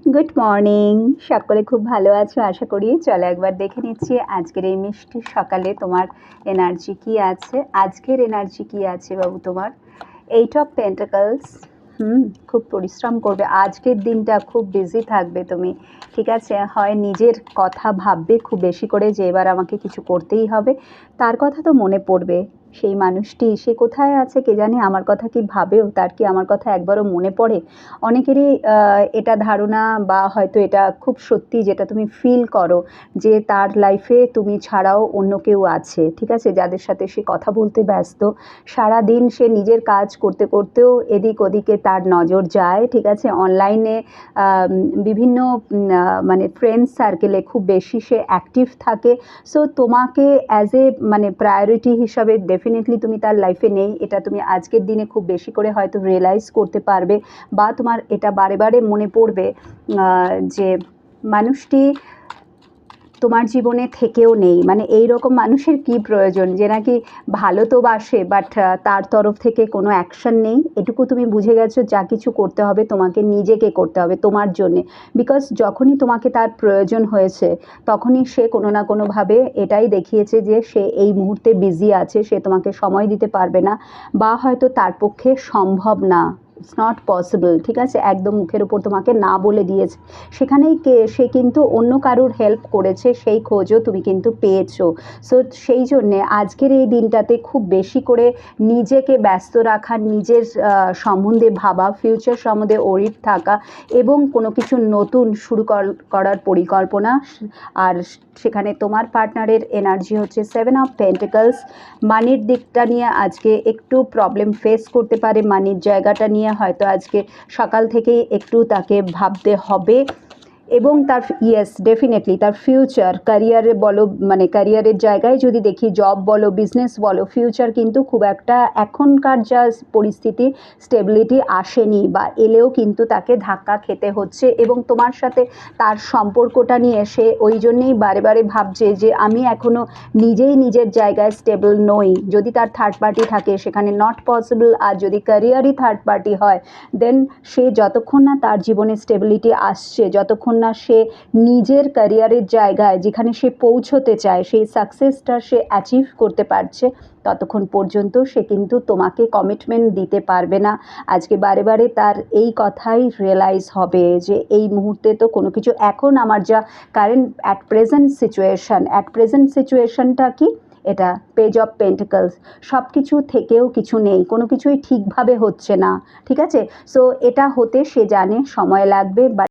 Good morning. সকলে খুব ভালো আছো আশা করি। চলো একবার দেখে নিচ্ছি আজকের এই মিষ্টি সকালে তোমার এনার্জি কি আছে। আজকের এনার্জি কি আছে বাবু তোমার? 8 অফ পেন্টাকলস। খুব পরিশ্রম করবে আজকের দিনটা, খুব বিজি থাকবে তুমি, ঠিক আছে। হয় নিজের কথা ভাববে খুব বেশি করে যে এবার আমাকে কিছু করতেই হবে, তার কথা তো মনে পড়বে। সেই মানুষটি সে কোথায় আছে কে জানে, আমার কথা কি ভাবেও, তার কি আমার কথা একবারও মনে পড়ে? অনেকেরই এটা ধারণা বা হয়তো এটা খুব সত্যি যেটা তুমি ফিল করো যে তার লাইফে তুমি ছাড়াও অন্য কেউ আছে, ঠিক আছে, যাদের সাথে সে কথা বলতে ব্যস্ত। সারাদিন সে নিজের কাজ করতে করতেও এদিক ওদিকে তার নজর যায়, ঠিক আছে। অনলাইনে বিভিন্ন মানে ফ্রেন্ড সার্কেলে খুব বেশি সে অ্যাক্টিভ থাকে। সো তোমাকে অ্যাজ এ মানে প্রায়োরিটি হিসাবে ডেফিনেটলি তুমি তার লাইফে নেই, এটা তুমি আজকের দিনে খুব বেশি করে হয়তো রিয়েলাইজ করতে পারবে, বা তোমার এটা বারে বারে মনে পড়বে যে মানুষটি তোমার জীবনে থেকেও নেই। মানে এই রকম মানুষের কি প্রয়োজন যে নাকি ভালো তো বাসে বাট তার তরফ থেকে কোনো অ্যাকশন নেই। এটুকু তুমি বুঝে গেছো, যা কিছু করতে হবে তোমাকে নিজেকে করতে হবে তোমার জন্যে। বিকজ যখনই তোমাকে তার প্রয়োজন হয়েছে তখনই সে কোনো না কোনোভাবে এটাই দেখিয়েছে যে সে এই মুহূর্তে বিজি আছে, সে তোমাকে সময় দিতে পারবে না, বা হয়তো তার পক্ষে সম্ভব না, ইটস নট পসিবল, ঠিক আছে। একদম মুখের উপর তোমাকে না বলে দিয়েছে, সেখানেই সে কিন্তু অন্য কারুর হেল্প করেছে, সেই খোঁজও তুমি কিন্তু পেয়েছো। সো সেই জন্যে আজকের এই দিনটাতে খুব বেশি করে নিজেকে ব্যস্ত রাখা, নিজের সম্বন্ধে ভাবা, ফিউচার সম্বন্ধে ওরিড থাকা, এবং কোনো কিছু নতুন শুরু করার পরিকল্পনা। আর সেখানে তোমার পার্টনারের এনার্জি হচ্ছে 7 অফ পেন্টিকলস। মানির দিকটা নিয়ে আজকে একটু প্রবলেম ফেস করতে পারে, মানির জায়গাটা নিয়ে হয়তো আজকে সকাল থেকেই একটু তাকে ভাবতে হবে। এবং তার ইয়েস ডেফিনেটলি তার ফিউচার ক্যারিয়ারে বলো, মানে ক্যারিয়ারের জায়গায় যদি দেখি, জব বলো বিজনেস বলো, ফিউচার কিন্তু খুব একটা এখনকার যা পরিস্থিতি স্টেবিলিটি আসেনি, বা এলেও কিন্তু তাকে ধাক্কা খেতে হচ্ছে। এবং তোমার সাথে তার সম্পর্কটা নিয়ে সে ওই জন্যেই বারে বারে ভাবছে যে আমি এখনও নিজেই নিজের জায়গায় স্টেবল নই। যদি তার থার্ড পার্টি থাকে সেখানে নট পসিবল, আর যদি ক্যারিয়ারই থার্ড পার্টি হয় দেন সে যতক্ষণ না তার জীবনে স্টেবিলিটি আসছে, যতক্ষণ না সে নিজের ক্যারিয়ারের জায়গায় যেখানে সে পৌঁছতে চায় সেই সাকসেসটা সে অ্যাচিভ করতে পারছে, ততক্ষণ পর্যন্ত সে কিন্তু তোমাকে কমিটমেন্ট দিতে পারবে না। আজকে বারে বারে তার এই কথাই রিয়েলাইজ হবে যে এই মুহূর্তে তো কোনো কিছু, এখন আমার যা কারেন্ট অ্যাট প্রেজেন্ট সিচুয়েশনটা কি, এটা পেজ অফ পেন্টিকলস। সব কিছু থেকেও কিছু নেই, কোনো কিছুই ঠিকভাবে হচ্ছে না, ঠিক আছে। সো এটা হতে সে জানে সময় লাগবে, বাট